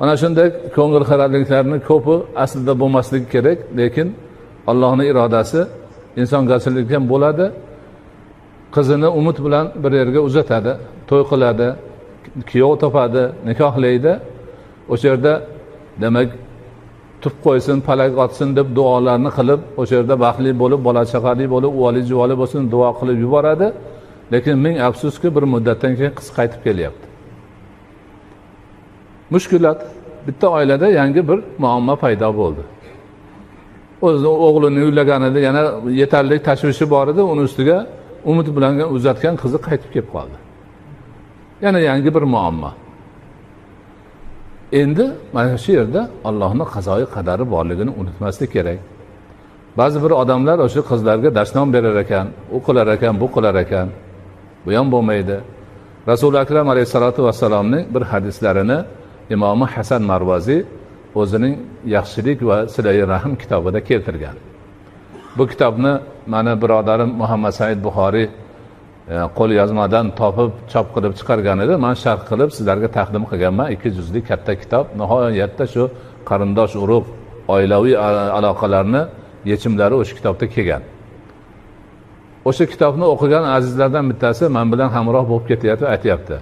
Ana shunday ko'ngil xiraliklarning ko'pi aslida bo'lmasligi kerak, lekin Allohning irodasi insongarchilikka bo'ladi. Qizini umid bilan bir yerga uzatadi, to'y qiladi, kuyov topadi, nikohlaydi. O'sha yerda demak tub qo'ysin, palak otsin deb duolarni qilib, o'sha yerda baxtli bo'lib, bola chaqali bo'lib, uvoli juvoli bo'lsin duo qilib yuboradi. Lekin ming afsuski bir muddatdan keyin qiz qaytib kelyapti. Mushkulat. Bitta oilada yangi bir muammo paydo bo'ldi. O'zi o'g'lini uylaganida yana yetarli tashvishi bor edi, uni ustiga umid bilan uzatgan qizi qaytib kelib qoldi. Yana yangi bir muammo. Endi mana shu yerda Allohning qazoyi qadari borligini unutmaslik kerak. Ba'zi bir odamlar o'sha qizlarga darsnom berar ekan, u qilar ekan, bu qilar ekan. Bu ham bo'lmaydi. Rasul akram alayhisolatu vassalomning bir hadislarini Imom Hasan Marvazi o'zining yaxshilik va silai rahim kitobida keltirgan. Bu kitobni mana birodarim Muhammad Said Buxoriy qo'l yozmadan topib chop qilib chiqargan edi. Men sharh qilib sizlarga taqdim qilganman. 2 juzli katta kitob. Nihoyatda shu qarindosh urug', oilaviy aloqalarni yechimlari o'sha kitobda kelgan. O'sha kitobni o'qigan azizlardan bittasi men bilan hamroh bo'lib ketyapti, aytayapti.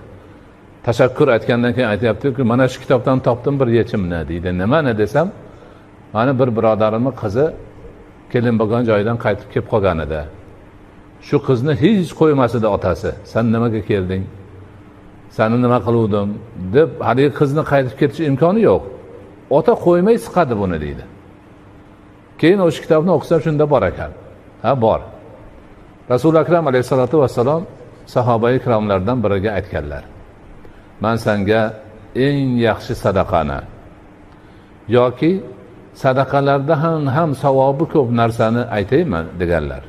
Tashakkur aytgandan keyin aytayapti-ku, mana shu kitobdan topdim bir yechimni deydi. Nimani desam, mana bir birodarimning qizi kelin bo'lgan joydan qaytib kelib qolgan edi. Shu qizni hech qo'ymasdi otasi. Sen nimaga kelding? Seni nima qiluvdim deb hali qizni qaytib ketish imkoni yo'q. Ota qo'ymay siqadi buni deydi. Keyin o'sha kitobni o'qisam shunda bor ekan. Ha, bor. Rasul akram alayhisolatu vassalom sahoba-i ikromlardan biriga aytganlar. Men senga eng yaxshi sadaqani yoki sadaqalarda ham savobi ko'p narsani aytaymi deganlar.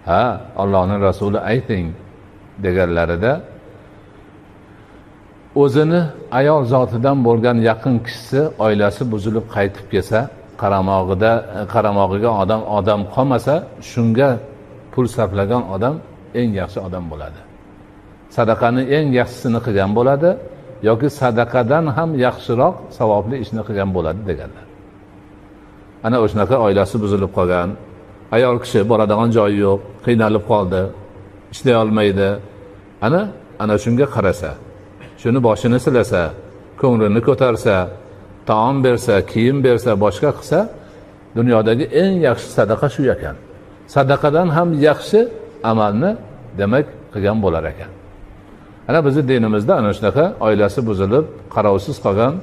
Ha, Allohning rasuli ayting deganlarida o'zini ayol zotidan bo'lgan yaqin kishisi oilasi buzilib qaytib kelsa, qaramog'iga odam qolmasa, shunga pul sarflagan odam eng yaxshi odam bo'ladi. Sadaqani eng yaxshisini qilgan bo'ladi yoki sadaqadan ham yaxshiroq savobli ishni qilgan bo'ladi deganlar. Ana o'shanaqa oilasi buzilib qolgan ayol kishi boradigan joyi yo'q, qiynalib qoldi, ishlay olmaydi. Ana shunga qarasa, shuni boshini silasa, ko'nglini ko'tarsa, taom bersa, kiyim bersa, boshqa qilsa, dunyodagi eng yaxshi sadaqa shu ekan. Sadaqadan ham yaxshi amalni demak qilgan bo'lar ekan. Ana bizning dinimizda ana shunaqa oilasi buzilib, qarovsiz qolgan